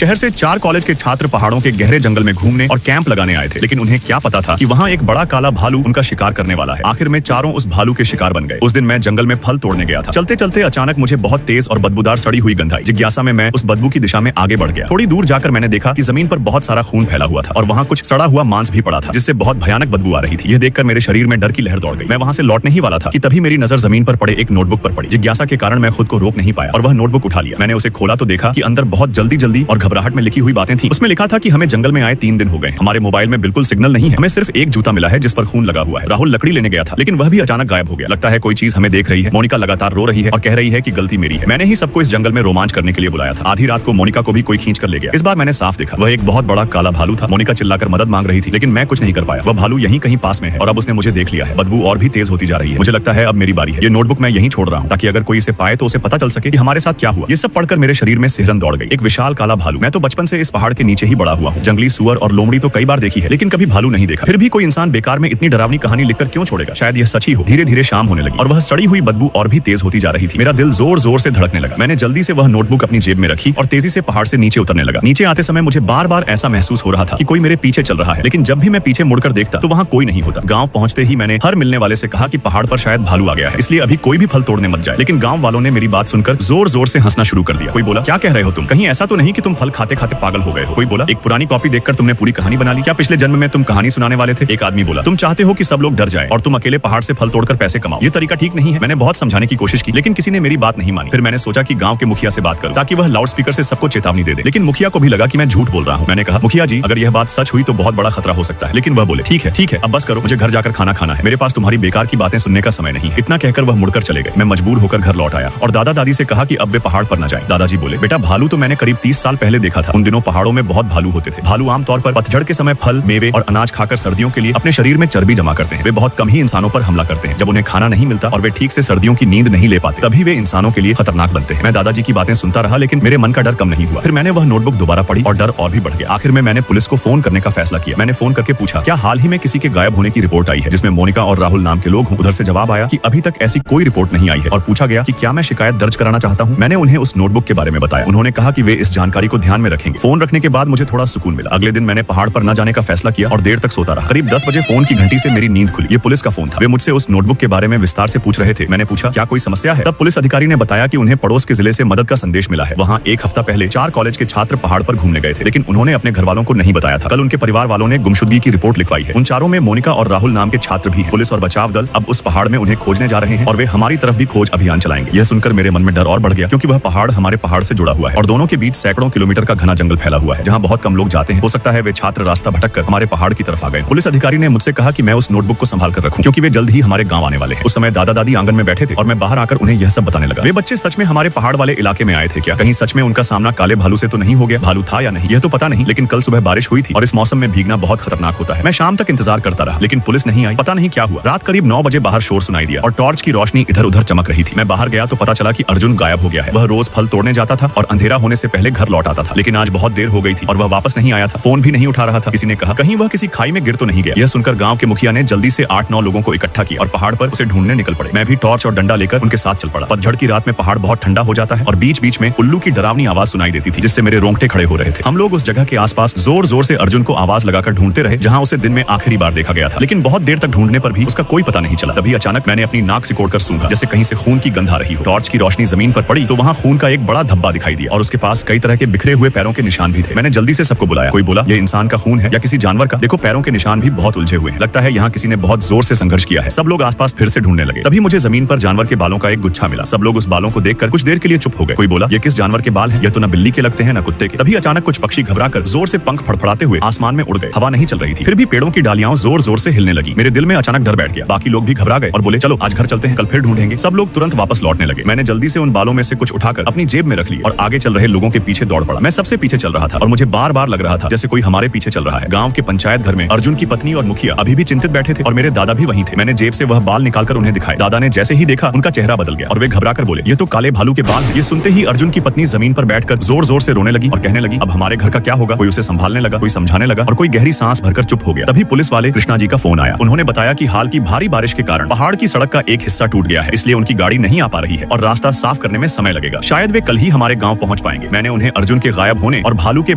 शहर से 4 कॉलेज के छात्र पहाड़ों के गहरे जंगल में घूमने और कैंप लगाने आए थे, लेकिन उन्हें क्या पता था कि वहाँ एक बड़ा काला भालू उनका शिकार करने वाला है। आखिर में चारों उस भालू के शिकार बन गए। उस दिन मैं जंगल में फल तोड़ने गया था। चलते चलते अचानक मुझे बहुत तेज और बदबूदार सड़ी हुई गंध आई। जिज्ञासा में मैं उस बदबू की दिशा में आगे बढ़ गया। थोड़ी दूर जाकर मैंने देखा कि जमीन पर बहुत सारा खून फैला हुआ था और वहाँ कुछ सड़ा हुआ मांस भी पड़ा था, जिससे बहुत भयानक बदबू आ रही थी। यह देखकर मेरे शरीर में डर की लहर दौड़ गई। मैं वहाँ से लौटने ही वाला था कि तभी मेरी नजर जमीन पर पड़े एक नोटबुक पर पड़ी। जिज्ञासा के कारण मैं खुद को रोक नहीं पाया और वह नोटबुक उठा लिया। मैंने उसे खोला तो देखा कि अंदर बहुत जल्दी और घबराहट में लिखी हुई बातें थी। उसमें लिखा था कि हमें जंगल में आए 3 दिन हो गए। हमारे मोबाइल में बिल्कुल सिग्नल नहीं है। हमें सिर्फ एक जूता मिला है जिस पर खून लगा हुआ है। राहुल लकड़ी लेने गया था, लेकिन वह भी अचानक गायब हो गया। लगता है कोई चीज हमें देख रही है। मोनिका लगातार रो रही है और कह रही है कि गलती मेरी है। मैंने ही सबको इस जंगल में रोमांच करने के लिए बुलाया था। आधी रात को मोनिका को भी कोई खींच कर ले गया। इस बार मैंने साफ देखा, वह एक बहुत बड़ा काला भालू था। मोनिका चिल्लाकर मदद मांग रही थी, लेकिन मैं कुछ नहीं कर पाया। वह भालू यहीं कहीं पास में है और अब उसने मुझे देख लिया है। बदबू और भी तेज होती जा रही है। मुझे लगता है अब मेरी बारी है। ये नोटबुक मैं यहीं छोड़ रहा हूँ, ताकि अगर कोई इसे पाए तो उसे पता चल सके कि हमारे साथ क्या हुआ। ये सब पढ़कर मेरे शरीर में सिहरन दौड़ गई। एक विशाल काला भालू। मैं तो बचपन से इस पहाड़ के नीचे ही बड़ा हुआ हूँ। जंगली सुअर और लोमड़ी तो कई बार देखी है, लेकिन कभी भालू नहीं देखा। फिर भी कोई इंसान बेकार में इतनी डरावनी कहानी लिखकर क्यों छोड़ेगा? शायद यह सच ही हो। धीरे धीरे शाम होने लगी और वह सड़ी हुई बदबू और भी तेज होती जा रही थी। मेरा दिल जोर जोर से धड़कने लगा। मैंने जल्दी से वह नोटबुक अपनी जेब में रखी और तेजी से पहाड़ से नीचे उतरने लगा। नीचे आते समय मुझे बार बार ऐसा महसूस हो रहा था कि कोई मेरे पीछे चल रहा है, लेकिन जब भी मैं पीछे मुड़कर देखता तो वहाँ कोई नहीं होता। गाँव पहुंचते ही मैंने हर मिलने वाले से कहा कि पहाड़ पर शायद भालू आ गया है, इसलिए अभी कोई भी फल तोड़ने मत जाए। लेकिन गाँव वालों ने मेरी बात सुनकर जोर जोर से हंसना शुरू कर दिया। कोई बोला, क्या कह रहे हो तुम? कहीं ऐसा तो नहीं कि तुम फल खाते खाते पागल हो गए हो? कोई बोला, एक पुरानी कॉपी देखकर तुमने पूरी कहानी बना ली? क्या पिछले जन्म में तुम कहानी सुनाने वाले थे? एक आदमी बोला, तुम चाहते हो कि सब लोग डर जाए और तुम अकेले पहाड़ से फल तोड़कर पैसे कमाओ। ये तरीका ठीक नहीं है। मैंने बहुत समझाने की कोशिश की, लेकिन किसी ने मेरी बात नहीं मानी। फिर मैंने सोचा कि गांव के मुखिया से बात करूं, ताकि वह लाउड स्पीकर से सबको चेतावनी दे दे। लेकिन मुखिया को भी लगा कि मैं झूठ बोल रहा हूं। मैंने कहा, मुखिया जी, अगर यह बात सच हुई तो बहुत बड़ा खतरा हो सकता है। लेकिन वह बोले, ठीक है, अब बस करो, मुझे घर जाकर खाना खाना है। मेरे पास तुम्हारी बेकार की बातें सुनने का समय नहीं है। इतना कहकर वह मुड़कर चले गए। मैं मजबूर होकर घर लौट आया और दादा दादी से कहा कि अब वे पहाड़ पर न जाएं। दादाजी बोले, बेटा, भालू तो मैंने करीब 30 साल पहले देखा था। उन दिनों पहाड़ों में बहुत भालू होते थे। भालू आमतौर पर पतझड़ के समय फल, मेवे और अनाज खाकर सर्दियों के लिए अपने शरीर में चर्बी जमा करते हैं। वे बहुत कम ही इंसानों पर हमला करते हैं। जब उन्हें खाना नहीं मिलता और वे ठीक से सर्दियों की नींद नहीं ले पाते, तभी वे इंसानों के लिए खतरनाक बनते हैं। मैं दादाजी की बातें सुनता रहा, लेकिन मेरे मन का डर कम नहीं हुआ। फिर मैंने वह नोटबुक दोबारा पढ़ी और डर और भी बढ़ गया। आखिर में मैंने पुलिस को फोन करने का फैसला किया। मैंने फोन करके पूछा, क्या हाल ही में किसी के गायब होने की रिपोर्ट आई है जिसमें मोनिका और राहुल नाम के लोग हों? उधर से जवाब आया कि अभी तक ऐसी कोई रिपोर्ट नहीं आई है और पूछा गया कि क्या मैं शिकायत दर्ज कराना चाहता हूँ। मैंने उन्हें उस नोटबुक के बारे में बताया। उन्होंने कहा कि वे इस जानकारी को ध्यान में रखेंगे। फोन रखने के बाद मुझे थोड़ा सुकून मिला। अगले दिन मैंने पहाड़ पर न जाने का फैसला किया और देर तक सोता रहा। करीब 10 बजे फोन की घंटी से मेरी नींद खुली। ये पुलिस का फोन था। वे मुझसे उस नोटबुक के बारे में विस्तार से पूछ रहे थे। मैंने पूछा, क्या कोई समस्या है? तब पुलिस अधिकारी ने बताया कि उन्हें पड़ोस के जिले से मदद का संदेश मिला है। वहाँ एक हफ्ता पहले 4 कॉलेज के छात्र पहाड़ पर घूमने गए थे, लेकिन उन्होंने अपने घर वालों को नहीं बताया था। कल उनके परिवार वालों ने गुमशुदगी की रिपोर्ट लिखवाई है। उन चारों में मोनिका और राहुल नाम के छात्र भी हैं। पुलिस और बचाव दल अब उस पहाड़ में उन्हें खोजने जा रहे हैं और वे हमारी तरफ भी खोज अभियान चलाएंगे। यह सुनकर मेरे मन में डर और बढ़ गया, क्योंकि वह पहाड़ हमारे पहाड़ से जुड़ा हुआ है और दोनों के बीच सैकड़ों किलोमीटर का घना जंगल फैला हुआ है, जहाँ बहुत कम लोग जाते हैं। हो सकता है वे छात्र रास्ता भटककर हमारे पहाड़ की तरफ आ गए। पुलिस अधिकारी ने मुझसे कहा कि मैं उस नोटबुक को संभाल कर रखूं, क्योंकि वे जल्द ही हमारे गांव आने वाले हैं। उस समय दादा दादी आंगन में बैठे थे और मैं बाहर आकर उन्हें यह सब बताने लगा। वे बच्चे सच में हमारे पहाड़ वाले इलाके में आए थे क्या? कहीं सच में उनका सामना काले भालू से तो नहीं हो गया? भालू था या नहीं, यह तो पता नहीं, लेकिन कल सुबह बारिश हुई थी और इस मौसम में भीगना बहुत खतरनाक होता है। मैं शाम तक इंतजार करता रहा, लेकिन पुलिस नहीं आई। पता नहीं क्या हुआ। रात करीब 9 बजे बाहर शोर सुनाई दिया और टॉर्च की रोशनी इधर उधर चमक रही थी। मैं बाहर गया तो पता चला कि अर्जुन गायब हो गया है। वह रोज फल तोड़ने जाता था और अंधेरा होने से पहले घर लौट आता था, लेकिन आज बहुत देर हो गई थी और वह वापस नहीं आया था। फोन भी नहीं उठा रहा था। किसी ने कहा, कहीं वह किसी खाई में गिर तो नहीं गया? यह सुनकर गांव के मुखिया ने जल्दी से 8-9 लोगों को इकट्ठा किया और पहाड़ पर उसे ढूंढने निकल पड़े। मैं भी टॉर्च और डंडा लेकर उनके साथ चल पड़ा। पतझड़ की रात में पहाड़ बहुत ठंडा हो जाता है और बीच बीच में उल्लू की डरावनी आवाज सुनाई देती थी, जिससे मेरे रोंगटे खड़े हो रहे थे। हम लोग उस जगह के आसपास जोर जोर से अर्जुन को आवाज लगाकर ढूंढते रहे, जहाँ उसे दिन में आखिरी बार देखा गया था। लेकिन बहुत देर तक ढूंढने पर भी उसका कोई पता नहीं चला। तभी अचानक मैंने अपनी नाक सिकोड़कर सूंघा, जैसे कहीं से खून की गंध आ रही हो। टॉर्च की रोशनी जमीन पर पड़ी तो वहाँ खून का एक बड़ा धब्बा दिखाई दिया और उसके पास कई तरह के बिखरे हुए पैरों के निशान भी थे। मैंने जल्दी से सबको बुलाया। कोई बोला, ये इंसान का खून है या किसी जानवर का? देखो, पैरों के निशान भी बहुत उलझे हुए हैं। लगता है यहाँ किसी ने बहुत जोर से संघर्ष किया है। सब लोग आसपास फिर से ढूंढने लगे। तभी मुझे जमीन पर जानवर के बालों का एक गुच्छा मिला। सब लोग उस बालों को देखकर कुछ देर के लिए चुप हो गए। कोई बोला, ये किस जानवर के बाल हैं? यह तो न बिल्ली के लगते हैं न कुत्ते के। तभी अचानक कुछ पक्षी घबराकर जोर से पंख फड़फड़ाते हुए आसमान में उड़ गए। हवा नहीं चल रही थी, फिर भी पेड़ों की डालियां जोर जोर से हिलने लगी। मेरे दिल में अचानक डर बैठ गया। बाकी लोग भी घबरा गए और बोले, चलो आज घर चलते हैं, कल फिर ढूंढेंगे। सब लोग तुरंत वापस लौटने लगे। मैंने जल्दी से उन बालों में से कुछ उठाकर अपनी जेब में रख ली और आगे चल रहे लोगों के पीछे दौड़ पड़ा। मैं सबसे पीछे चल रहा था और मुझे बार बार लग रहा था जैसे कोई हमारे पीछे चल रहा है। गांव के पंचायत घर में अर्जुन की पत्नी और मुखिया अभी भी चिंतित बैठे थे और मेरे दादा भी वहीं थे। मैंने जेब से वह बाल निकालकर उन्हें दिखाए। दादा ने जैसे ही देखा, उनका चेहरा बदल गया और वे घबराकर बोले, ये तो काले भालू के बाल हैं। ये सुनते ही अर्जुन की पत्नी जमीन पर बैठकर जोर जोर से रोने लगी और कहने लगी, अब हमारे घर का क्या होगा? कोई उसे संभालने लगा, कोई समझाने लगा और कोई गहरी सांस भरकर चुप हो गया। तभी पुलिस वाले कृष्णा जी का फोन आया। उन्होंने बताया कि हाल की भारी बारिश के कारण पहाड़ की सड़क का एक हिस्सा टूट गया है, इसलिए उनकी गाड़ी नहीं आ पा रही है और रास्ता साफ करने में समय लगेगा। शायद वे कल ही हमारे गांव पहुंच पाएंगे। मैंने उन्हें अर्जुन के गायब होने और भालू के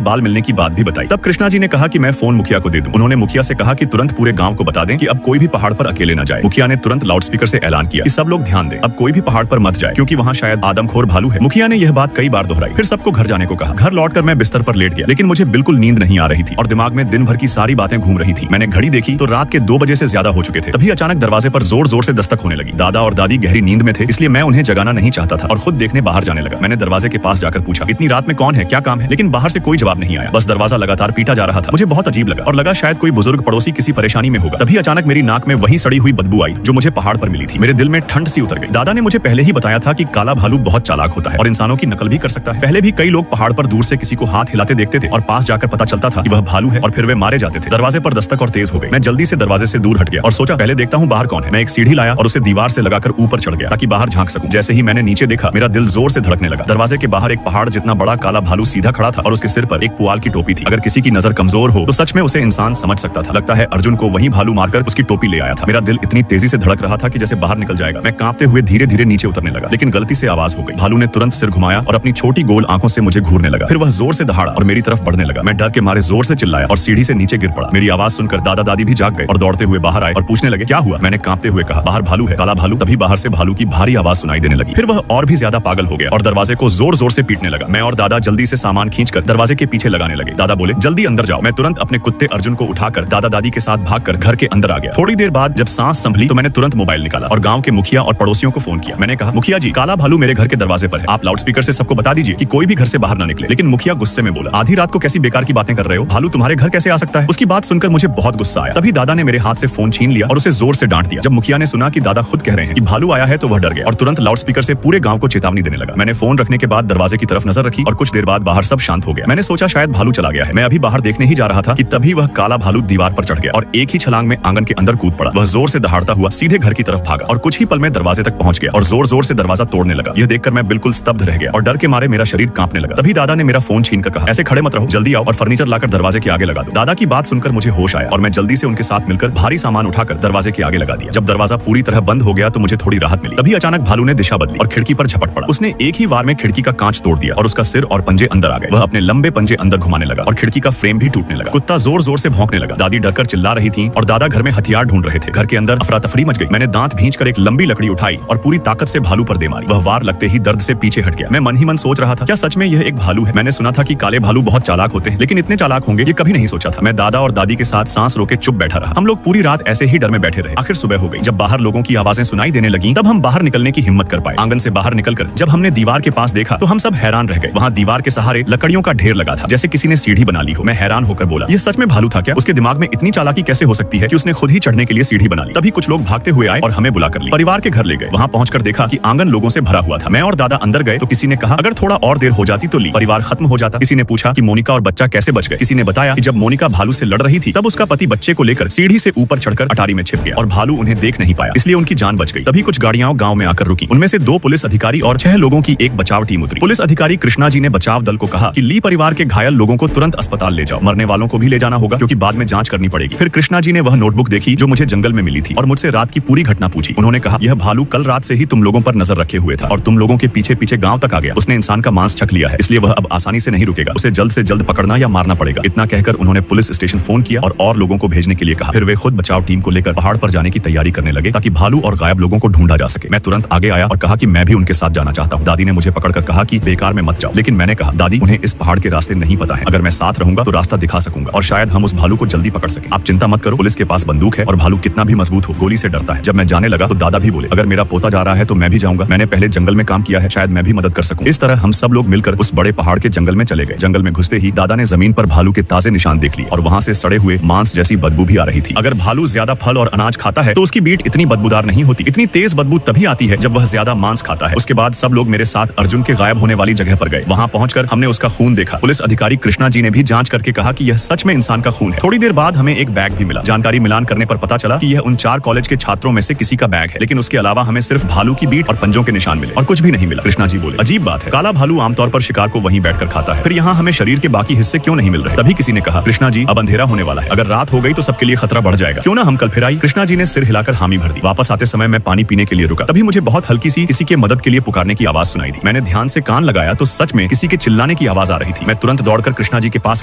बाल मिलने की बात भी बताई। तब कृष्णा जी ने कहा कि मैं फोन मुखिया को दे दूं। उन्होंने मुखिया से कहा कि तुरंत पूरे गांव को बता दें कि अब कोई भी पहाड़ पर अकेले न जाए। मुखिया ने तुरंत लाउडस्पीकर से ऐलान किया कि सब लोग ध्यान दें, अब कोई भी पहाड़ पर मत जाए क्योंकि वहाँ शायद आदमखोर भालू है। मुखिया ने यह बात कई बार दोहराई। फिर सबको घर जाने को कहा। घर लौटकर मैं बिस्तर पर लेट गया, लेकिन मुझे बिल्कुल नींद नहीं आ रही थी और दिमाग में दिन भर की सारी बातें घूम रही थी। मैंने घड़ी देखी तो रात के 2 बजे से ज्यादा हो चुके थे। तभी अचानक दरवाजे पर जोर जोर से दस्तक होने लगी। दादा और दादी गहरी नींद में थे, इसलिए मैं उन्हें जगाना नहीं चाहता था और खुद देखने बाहर जाने लगा। मैंने दरवाजे के पास जाकर पूछा, इतनी रात में कौन है, क्या काम है? लेकिन बाहर से कोई जवाब नहीं आया, बस दरवाजा लगातार पीटा जा रहा था। मुझे बहुत अजीब लगा और लगा शायद कोई बुजुर्ग पड़ोसी किसी परेशानी में होगा। तभी अचानक मेरी नाक में वही सड़ी हुई बदबू आई जो मुझे पहाड़ पर मिली थी। मेरे दिल में ठंड सी उतर गई। दादा ने मुझे पहले ही बताया था कि काला भालू बहुत चालाक होता है और इंसानों की नकल भी कर सकता है। पहले भी कई लोग पहाड़ पर दूर से किसी को हाथ हिलाते देखते थे और पास जाकर पता चलता था कि वह भालू है और फिर वे मारे जाते थे। दरवाजे पर दस्तक और तेज हो गई। मैं जल्दी से दरवाजे से दूर हट गया और सोचा पहले देखता हूँ बाहर कौन है। मैं एक सीढ़ी लाया और उसे दीवार से लगाकर ऊपर चढ़ गया ताकि बाहर झांक सकूं। जैसे ही मैंने नीचे देखा, मेरा दिल जोर से धड़कने लगा। दरवाजे के बाहर एक पहाड़ जितना बड़ा काला भालू सीधा खड़ा था और उसके सिर पर एक पुआल की टोपी थी। अगर किसी की नजर कमजोर हो तो सच में उसे इंसान समझ सकता था। लगता है अर्जुन को वही भालू मारकर उसकी टोपी ले आया था। मेरा दिल इतनी तेजी से धड़क रहा था कि जैसे बाहर निकल जाएगा। मैं कांपते हुए धीरे धीरे नीचे उतरने लगा, लेकिन गलती से आवाज हो गई। भालू ने तुरंत सिर घुमाया और अपनी छोटी गोल आंखों से मुझे घूरने लगा। फिर वह जोर से दहाड़ा और मेरी तरफ बढ़ने लगा। मैं डर के मारे जोर से चिल्लाया और सीढ़ी से नीचे गिर पड़ा। मेरी आवाज सुनकर दादा दादी भी जाग गए और दौड़ते हुए बाहर आए और पूछने लगे क्या हुआ। मैंने कांपते हुए कहा बाहर भालू है, काला भालू। तभी बाहर से भालू की भारी आवाज सुनाई देने लगी। फिर वह और भी ज्यादा पागल हो गया और दरवाजे को जोर जोर से पीटने लगा। मैं और दादा जल्दी से सामान खींचकर दरवाजे के पीछे लगाने लगे। दादा बोले जल्दी अंदर जाओ। मैं तुरंत अपने कुत्ते अर्जुन को उठाकर दादा दादी के साथ भागकर घर के अंदर आ गया। थोड़ी देर बाद जब सांस संभली तो मैंने तुरंत मोबाइल निकाला और गांव के मुखिया और पड़ोसियों को फोन किया। मैंने कहा मुखिया जी, काला भालू मेरे घर के दरवाजे पर है। आप लाउडस्पीकर से सबको बता दीजिए कि कोई भी घर से बाहर ना निकले। लेकिन मुखिया गुस्से में बोला, आधी रात को कैसी बेकार की बातें कर रहे हो? भालू तुम्हारे घर कैसे आ सकता है? उसकी बात सुनकर मुझे बहुत गुस्सा आया। तभी दादा ने मेरे हाथ से फोन छीन लिया और उसे जोर से डांट दिया। जब मुखिया ने सुना कि दादा खुद कह रहे हैं कि भालू आया है तो वह डर गया और तुरंत लाउडस्पीकर से पूरे गांव को चेतावनी देने लगा। मैंने फोन रखने के बाद दरवाजे की तरफ नजर रखी और कुछ देर बाद बाहर सब शांत हो गया। मैंने सोचा शायद भालू चला गया है। मैं अभी बाहर देखने ही जा रहा था कि तभी वह काला भालू दीवार पर चढ़ गया और एक ही छलांग में आंगन के अंदर कूद पड़ा। वह जोर से दहाड़ता हुआ सीधे घर की तरफ भागा और कुछ ही पल में दरवाजे तक पहुंच गया और जोर जोर से दरवाजा तोड़ने लगा। यह देखकर मैं बिल्कुल स्तब्ध रह गया और डर के मारे मेरा शरीर कांपने लगा। तभी दादा ने मेरा फोन छीनकर कहा, ऐसे खड़े मत रहो, जल्दी आओ और फर्नीचर लाकर दरवाजे के आगे लगा दो। दादा की बात सुनकर मुझे होश आया और मैं जल्दी से उनके साथ मिलकर भारी सामान उठाकर दरवाजे के आगे लगा दिया। जब दरवाजा पूरी तरह बंद हो गया तो मुझे थोड़ी राहत मिली। तभी अचानक भालू ने दिशा बदली और खिड़की पर झपट पड़ा। उसने एक ही वार में खिड़की का कांच तोड़ दिया और उसका सिर और पंजे अंदर आ गए। वह अपने लंबे पंजे अंदर घुमाने लगा और खिड़की का फ्रेम भी टूटने लगा। कुत्ता जोर जोर से भौंकने लगा। दादी डरकर चिल्ला रही थी और दादा घर में हथियार ढूंढ रहे थे। घर के अंदर अफरा तफरी मच गई। मैंने दांत भींचकर एक लंबी लकड़ी उठाई और पूरी ताकत से भालू पर दे मारी। वह वार लगते ही दर्द से पीछे हट गया। मैं मन ही मन सोच रहा था, क्या सच में यह एक भालू है? मैंने सुना था कि काले भालू बहुत चालाक होते हैं, लेकिन इतने चालाक होंगे ये कभी नहीं सोचा था। मैं दादा और दादी के साथ सांस रोके चुप बैठा रहा। हम लोग पूरी रात ऐसे ही डर में बैठे रहे। आखिर सुबह हो गई। जब बाहर लोगों की आवाजें सुनाई देने लगी तब हम बाहर निकलने की हिम्मत कर पाए। आंगन से बाहर निकलकर जब हमने दीवार के पास देखा तो हम सब हैरान रह गए। वहाँ दीवार के सहारे लकड़ियों का ढेर लगा था, जैसे किसी ने सीढ़ी बना ली हो। मैं हैरान होकर बोला, यह सच में भालू था क्या? उसके दिमाग में इतनी चालाकी कैसे हो सकती है कि उसने खुद ही चढ़ने के लिए सीढ़ी बना ली? तभी कुछ लोग भागते हुए आए और हमें बुला कर ली। परिवार के घर ले गए। वहाँ पहुंचकर देखा कि आंगन लोगों से भरा हुआ था। मैं और दादा अंदर गए तो किसी ने कहा अगर थोड़ा और देर हो जाती तो परिवार खत्म हो जाता। किसी ने पूछा कि मोनिका और बच्चा कैसे बच गए। किसी ने बताया कि जब मोनिका भालू से लड़ रही थी तब उसका पति बच्चे को लेकर सीढ़ी से ऊपर चढ़कर अटारी में छिप गया और भालू उन्हें देख नहीं पाया, इसलिए उनकी जान बच गई। तभी कुछ गाड़ियां गांव में आकर रुकी। उनमें से 2 पुलिस अधिकारी और 6 लोगों की एक बचाव टीम उतरी। पुलिस अधिकारी कृष्णा जी ने बचाव दल को कहा कि ली परिवार के घायल लोगों को तुरंत अस्पताल ले जाओ। मरने वालों को भी ले जाना होगा क्योंकि बाद में जांच करनी पड़ेगी। फिर कृष्णा जी ने वह नोटबुक देखी जो मुझे जंगल में मिली थी और मुझसे रात की पूरी घटना पूछी। उन्होंने कहा यह भालू कल रात से ही तुम लोगों पर नजर रखे हुए था और तुम लोगों के पीछे पीछे गांव तक आ गया। उसने इंसान का मांस छक लिया है, इसलिए वह अब आसानी से नहीं रुकेगा। उसे जल्द से जल्द पकड़ना या मारना पड़ेगा। इतना कहकर उन्होंने पुलिस स्टेशन फोन किया और लोगों को भेजने के लिए कहा। फिर वे खुद बचाव टीम को लेकर पहाड़ पर जाने की तैयारी करने लगे ताकि भालू और गायब लोगों को ढूंढा जा सके। मैं तुरंत आगे आया और कहा कि मैं भी उनके साथ जाना चाहता हूँ। दादी ने मुझे पकड़कर कहा कि बेकार में मत जाओ, लेकिन मैंने कहा दादी उन्हें इस पहाड़ के रास्ते नहीं पता है। अगर मैं साथ रहूंगा तो रास्ता दिखा सकूंगा और शायद हम उस भालू को जल्दी पकड़ सके। आप चिंता मत करो, पुलिस के पास बंदूक है और भालू कितना भी मजबूत हो गोली से डरता है। जब मैं जाने लगा तो दादा भी बोले अगर मेरा पोता जा रहा है तो मैं भी जाऊंगा। मैंने पहले जंगल में काम किया है, शायद मैं भी मदद कर सकूं। इस तरह हम सब लोग मिलकर उस बड़े पहाड़ के जंगल में चले गए। जंगल में घुसते ही दादा ने जमीन पर भालू के ताजे निशान देख लिए और वहाँ से सड़े हुए मांस जैसी बदबू भी आ रही थी। अगर भालू ज्यादा फल और अनाज खाता है तो उसकी बीट इतनी बदबूदार नहीं होती। इतनी तेज बदबू तभी आती है जब वह ज्यादा मांस खाता है। उसके बाद सब लोग मेरे साथ अर्जुन के गायब होने वाली जगह पर गए। वहाँ पहुंचकर हमने उसका खून देखा। पुलिस अधिकारी कृष्णा जी ने भी जांच करके कहा कि यह सच में इंसान का खून है। थोड़ी देर बाद हमें एक बैग भी मिला। जानकारी मिलान करने पर पता चला कि यह उन 4 कॉलेज के छात्रों में से किसी का बैग है, लेकिन उसके अलावा हमें सिर्फ भालू की बीट और पंजों के निशान मिले और कुछ भी नहीं मिला। कृष्णा जी बोले अजीब बात है, काला भालू आमतौर पर शिकार को वहीं बैठकर खाता है, फिर यहाँ हमें शरीर के बाकी हिस्से क्यों नहीं मिल रहे? तभी किसी ने कहा कृष्णा जी अब अंधेरा होने वाला है, अगर रात हो गई तो सबके लिए खतरा बढ़ जाएगा, क्यों ना हम कल फिर आए? कृष्णा जी ने सिर हिलाकर हामी भर दी। वापस आते समय मैं पानी पीने के लिए रुका। तभी मुझे बहुत हल्की सी किसी के मदद के लिए पुकारने की आवाज सुनाई दी। मैंने ध्यान से कान लगाया तो सच में किसी के चिल्लाने चिल्लाने की आवाज आ रही थी। मैं तुरंत दौड़कर कृष्णा जी के पास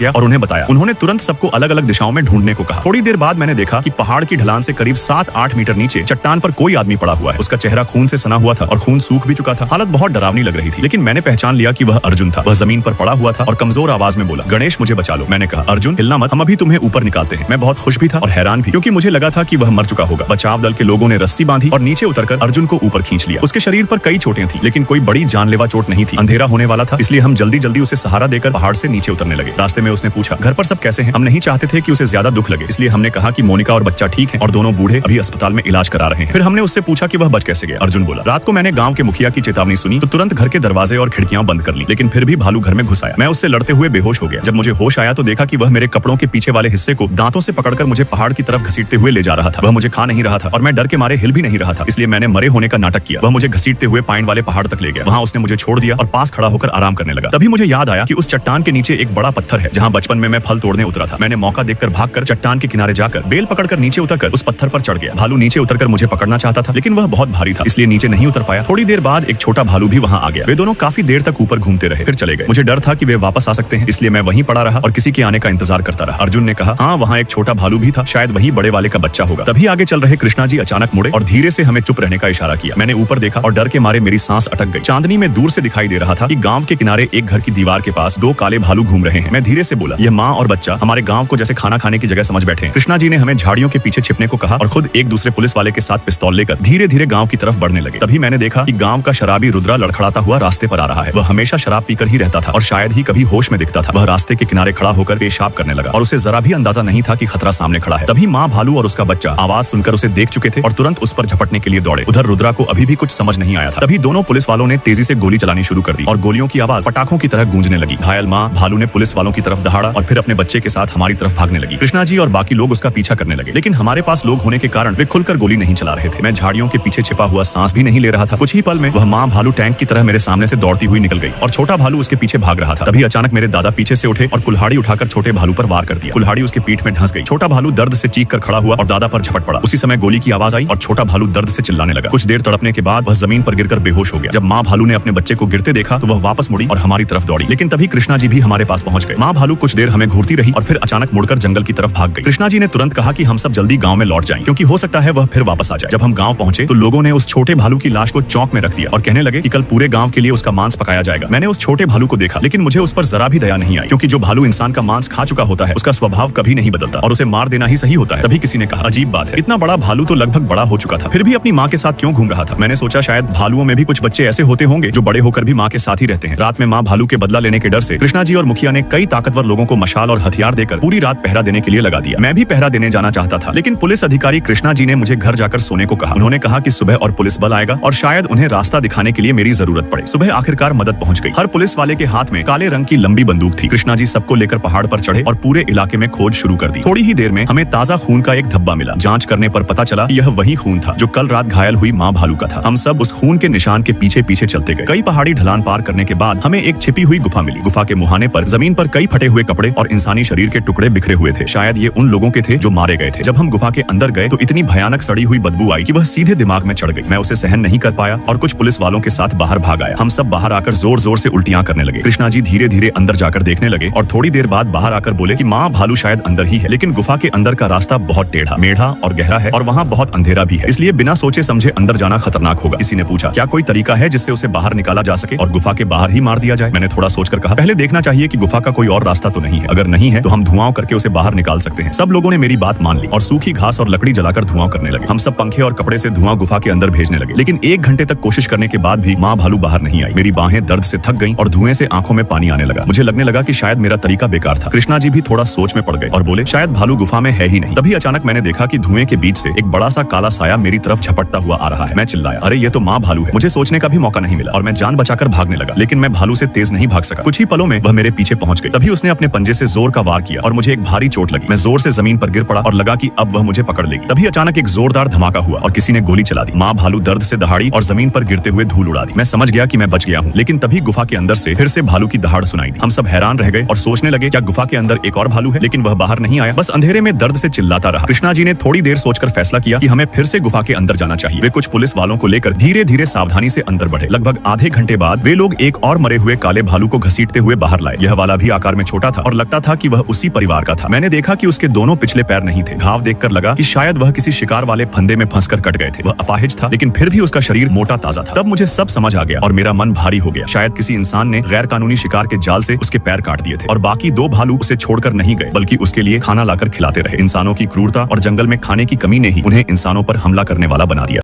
गया और उन्हें बताया। उन्होंने तुरंत सबको अलग अलग दिशाओं में ढूंढने को कहा। थोड़ी देर बाद मैंने देखा कि पहाड़ की ढलान से करीब 7-8 मीटर नीचे चट्टान पर कोई आदमी पड़ा हुआ है। उसका चेहरा खून से सना हुआ था और खून सूख भी चुका था। हालत बहुत डरावनी लग रही थी, लेकिन मैंने पहचान लिया कि वह अर्जुन था। वह जमीन पर पड़ा हुआ था और कमजोर आवाज में बोला, गणेश मुझे बचा लो। मैंने कहा, अर्जुन हिलना मत, हम अभी तुम्हें ऊपर निकालते हैं। मैं बहुत खुश भी था और हैरान भी, क्योंकि मुझे लगा था कि वह मर चुका होगा। बचाव दल के लोगों ने रस्सी बांधी और नीचे उतरकर अर्जुन को ऊपर खींच लिया। उसके शरीर पर कई चोटें थी, लेकिन कोई बड़ी जानलेवा चोट नहीं थी। अंधेरा होने वाला था, इसलिए हम जल्दी जल्दी उसे सहारा देकर पहाड़ से नीचे उतरने लगे। रास्ते में उसने पूछा, घर पर सब कैसे हैं? हम नहीं चाहते थे कि उसे ज्यादा दुख लगे, इसलिए हमने कहा कि मोनिका और बच्चा ठीक है और दोनों बूढ़े अभी अस्पताल में इलाज करा रहे हैं। फिर हमने उससे पूछा कि वह बच कैसे गया। अर्जुन बोला, रात को मैंने गांव के मुखिया की चेतावनी सुनी तो तुरंत घर के दरवाजे और खिड़कियां बंद कर ली, लेकिन फिर भी भालू घर में घुस आया। मैं उससे लड़ते हुए बेहोश हो गया। जब मुझे होश आया तो देखा कि वह मेरे कपड़ों के पीछे वाले हिस्से को दांतों से पकड़कर मुझे पहाड़ की तरफ घसीटते हुए ले जा रहा था। वह मुझे खा नहीं रहा था और मैं डर के मारे हिल भी नहीं रहा था, इसलिए मैंने मरे होने का नाटक किया। वह मुझे घसीटते हुए पाइन वाले पहाड़ तक ले गया। वहां उसने मुझे छोड़ दिया और पास खड़ा होकर आराम करने लगा। तभी मुझे याद आया कि उस चट्टान के नीचे एक बड़ा पत्थर है जहां बचपन में मैं फल तोड़ने उतरा था। मैंने मौका देखकर भागकर चट्टान के किनारे जाकर बेल पकड़कर नीचे उतरकर उस पत्थर पर चढ़ गया। भालू नीचे उतरकर मुझे पकड़ना चाहता था, लेकिन वह बहुत भारी था, इसलिए नीचे नहीं उतर पाया। थोड़ी देर बाद एक छोटा भालू भी वहां आ गया। वे दोनों काफी देर तक ऊपर घूमते रहे, फिर चले गए। मुझे डर था कि वे वापस आ सकते हैं, इसलिए मैं वहीं पड़ा रहा और किसी के आने का इंतजार करता रहा। अर्जुन ने कहा, हाँ वहाँ एक छोटा भालू भी था, शायद वही बड़े वाले का बच्चा होगा। तभी आगे चल रहे कृष्णा जी अचानक मुड़े और धीरे से हमें चुप रहने का इशारा किया। मैंने ऊपर देखा और डर के मारे मेरी सांस अटक गई। चांदनी में दूर से दिखाई दे रहा था कि गांव के किनारे एक घर की दीवार के पास 2 काले भालू घूम रहे हैं। मैं धीरे से बोला, यह माँ और बच्चा हमारे गांव को जैसे खाना खाने की जगह समझ बैठे हैं। कृष्णा जी ने हमें झाड़ियों के पीछे छिपने को कहा और खुद एक दूसरे पुलिस वाले के साथ पिस्तौल लेकर धीरे धीरे गांव की तरफ बढ़ने लगे। तभी मैंने देखा कि गांव का शराबी रुद्रा लड़खड़ाता हुआ रास्ते पर आ रहा है। वह हमेशा शराब पीकर ही रहता था और शायद ही कभी होश में दिखता था। वह रास्ते के किनारे खड़ा होकर पेशाब करने लगा और उसे जरा भी अंदाजा नहीं था कि खतरा सामने खड़ा है। तभी माँ भालू और उसका बच्चा आवाज सुनकर उसे देख चुके थे और तुरंत उस पर झपटने के लिए दौड़े। उधर रुद्रा को अभी भी कुछ समझ नहीं आया था। तभी दोनों पुलिस वालों ने तेजी से गोली चलानी शुरू कर दी और गोलियों की आवाज पटाखों की तरह गूंजने लगी। घायल माँ भालू ने पुलिस वालों की तरफ दहाड़ा और फिर अपने बच्चे के साथ हमारी तरफ भागने लगी। कृष्णा जी और बाकी लोग उसका पीछा करने लगे, लेकिन हमारे पास लोग होने के कारण वे खुलकर गोली नहीं चला रहे थे। मैं झाड़ियों के पीछे छिपा हुआ सांस भी नहीं ले रहा था। कुछ ही पल में वह माँ भालू टैंक की तरह मेरे सामने से दौड़ती हुई निकल गई और छोटा भालू उसके पीछे भाग रहा था। तभी अचानक मेरे दादा पीछे से उठे और कुल्हाड़ी उठाकर छोटे भालू पर वार कर दिया। कुल्हाड़ी उसके पीठ में धंस गई। छोटा भालू दर्द से चीख कर खड़ा हुआ और दादा पर झपट पड़ा। उसी समय गोली की आवाज आई और छोटा भालू दर्द से चिल्लाने लगा। कुछ देर तड़पने के बाद वह जमीन पर गिरकर बेहोश हो गया। जब माँ भालू ने अपने बच्चे को गिरते देखा तो वह वापस मुड़ी और हमारी तरफ दौड़ी, लेकिन तभी कृष्णा जी भी हमारे पास पहुंच गए। माँ भालू कुछ देर हमें घूरती रही और फिर अचानक मुड़कर जंगल की तरफ भाग गई। कृष्णा जी ने तुरंत कहा कि हम सब जल्दी गांव में लौट जाएं, क्योंकि हो सकता है वह फिर वापस आ जाए। जब हम गांव पहुंचे तो लोगों ने उस छोटे भालू की लाश को चौक में रख दिया और कहने लगे कि कल पूरे गांव के लिए उसका मांस पकाया जाएगा। मैंने उस छोटे भालू को देखा, लेकिन मुझे उस पर जरा भी दया नहीं आई, क्योंकि जो भालू इंसान का मांस खा चुका होता है उसका स्वभाव कभी नहीं बदलता और उसे मार देना ही सही होता है। तभी किसी ने कहा, अजीब बात है, इतना बड़ा भालू तो लगभग बड़ा हो चुका था, फिर भी अपनी माँ के साथ क्यों घूम रहा था। मैंने सोचा शायद भालुओं में भी कुछ बच्चे ऐसे होते होंगे जो बड़े होकर भी माँ के साथ ही रहते हैं। रात में माँ भालू के बदला लेने के डर से कृष्णा जी और मुखिया ने कई ताकतवर लोगों को मशाल और हथियार देकर पूरी रात पहरा देने के लिए लगा दिया। मैं भी पहरा देने जाना चाहता था, लेकिन पुलिस अधिकारी कृष्णा जी ने मुझे घर जाकर सोने को कहा। उन्होंने कहा कि सुबह और पुलिस बल आएगा और शायद उन्हें रास्ता दिखाने के लिए मेरी जरूरत पड़े। सुबह आखिरकार मदद पहुंच गई। हर पुलिस वाले के हाथ में काले रंग की लंबी बंदूक थी। कृष्णा जी सबको लेकर पहाड़ पर चढ़े और पूरे इलाके में खोज शुरू कर दी। थोड़ी ही देर में हमें ताजा खून का एक धब्बा मिला। जांच करने पर पता चला यह वही खून था जो कल रात घायल हुई माँ भालू का था। हम सब उस खून के निशान के पीछे पीछे चलते गए। कई पहाड़ी ढलान पार करने के बाद हमें एक छिपी हुई गुफा मिली। गुफा के मुहाने पर जमीन पर कई फटे हुए कपड़े और इंसानी शरीर के टुकड़े बिखरे हुए थे। शायद ये उन लोगों के थे जो मारे गए थे। जब हम गुफा के अंदर गए तो इतनी भयानक सड़ी हुई बदबू आई कि वह सीधे दिमाग में चढ़ गई। मैं उसे सहन नहीं कर पाया और कुछ पुलिस वालों के साथ बाहर भाग आया। हम सब बाहर आकर जोर जोर से उल्टियां करने लगे। कृष्णा जी धीरे धीरे अंदर जाकर देखने लगे और थोड़ी देर बाद बाहर आकर बोले कि माँ भालू शायद अंदर ही है, लेकिन गुफा के अंदर का रास्ता बहुत टेढ़ा मेढ़ा और गहरा है और वहाँ बहुत अंधेरा भी है, इसलिए बिना सोचे समझे अंदर जाना खतरनाक होगा। किसी ने पूछा, क्या कोई तरीका है जिससे उसे बाहर निकाला जा सके और गुफा के बाहर ही मार दिया जाए? मैंने थोड़ा सोचकर कहा, पहले देखना चाहिए कि गुफा का कोई और रास्ता तो नहीं है। अगर नहीं है तो हम धुआं करके उसे बाहर निकाल सकते हैं। सब लोगों ने मेरी बात मान ली और सूखी घास और लकड़ी जलाकर धुआं करने लगे। हम सब पंखे और कपड़े से धुआं गुफा के अंदर भेजने लगे, लेकिन 1 घंटे तक कोशिश करने के बाद भी माँ भालू बाहर नहीं आई। मेरी बाहें दर्द से थक गईं और धुएं से आंखों में पानी आने लगा। मुझे लगने लगा कि शायद मेरा तरीका बेकार था। कृष्णा जी भी थोड़ा सोच में पड़ गए और बोले, शायद भालू गुफा में है ही नहीं। तभी अचानक मैंने देखा कि धुएं के बीच से एक बड़ा सा काला साया मेरी तरफ झपटता हुआ आ रहा है। मैं चिल्लाया, अरे ये तो माँ भालू है। मुझे सोचने का भी मौका नहीं मिला और मैं जान बचाकर भागने लगा, लेकिन मैं भालू से तेज नहीं भाग सका। कुछ ही पलों में वह मेरे पीछे पहुंच गई। तभी उसने अपने पंजे से जोर का वार किया और मुझे एक भारी चोट लगी। मैं जोर से जमीन पर गिर पड़ा और लगा कि अब वह मुझे पकड़ लेगी। तभी अचानक एक जोरदार धमाका हुआ और किसी ने गोली चला दी। माँ भालू दर्द से दहाड़ी और जमीन पर गिरते हुए धूल उड़ा दी। मैं समझ गया कि मैं बच गया हूँ, लेकिन तभी गुफा के अंदर से फिर से भालू की दहाड़ सुनाई दी। हम सब हैरान रह गए और सोचने लगे क्या गुफा के अंदर एक और भालू है, लेकिन वह बाहर नहीं आया, बस अंधेरे में दर्द से चिल्लाता रहा। कृष्णा जी ने थोड़ी देर सोचकर फैसला किया कि हमें फिर से गुफा के अंदर जाना चाहिए। वे कुछ पुलिस वालों को लेकर धीरे धीरे सावधानी से अंदर बढ़े। लगभग आधे घंटे बाद वे लोग एक और मरे हुए काले भालू को घसीटते हुए बाहर लाए। यह वाला भी आकार में छोटा था और लगता था कि वह उसी परिवार का था। मैंने देखा कि उसके दोनों पिछले पैर नहीं थे। घाव देखकर लगा कि शायद वह किसी शिकार वाले फंदे में फंसकर कट गए थे। वह अपाहिज था, लेकिन फिर भी उसका शरीर मोटा ताजा था। तब मुझे सब समझ आ गया और मेरा मन भारी हो गया। शायद किसी इंसान ने गैर कानूनी शिकार के जाल से उसके पैर काट दिए थे और बाकी 2 भालू उसे छोड़कर नहीं गए, बल्कि उसके लिए खाना लाकर खिलाते रहे। इंसानों की क्रूरता और जंगल में खाने की कमी ने ही उन्हें इंसानों पर हमला करने वाला बना दिया।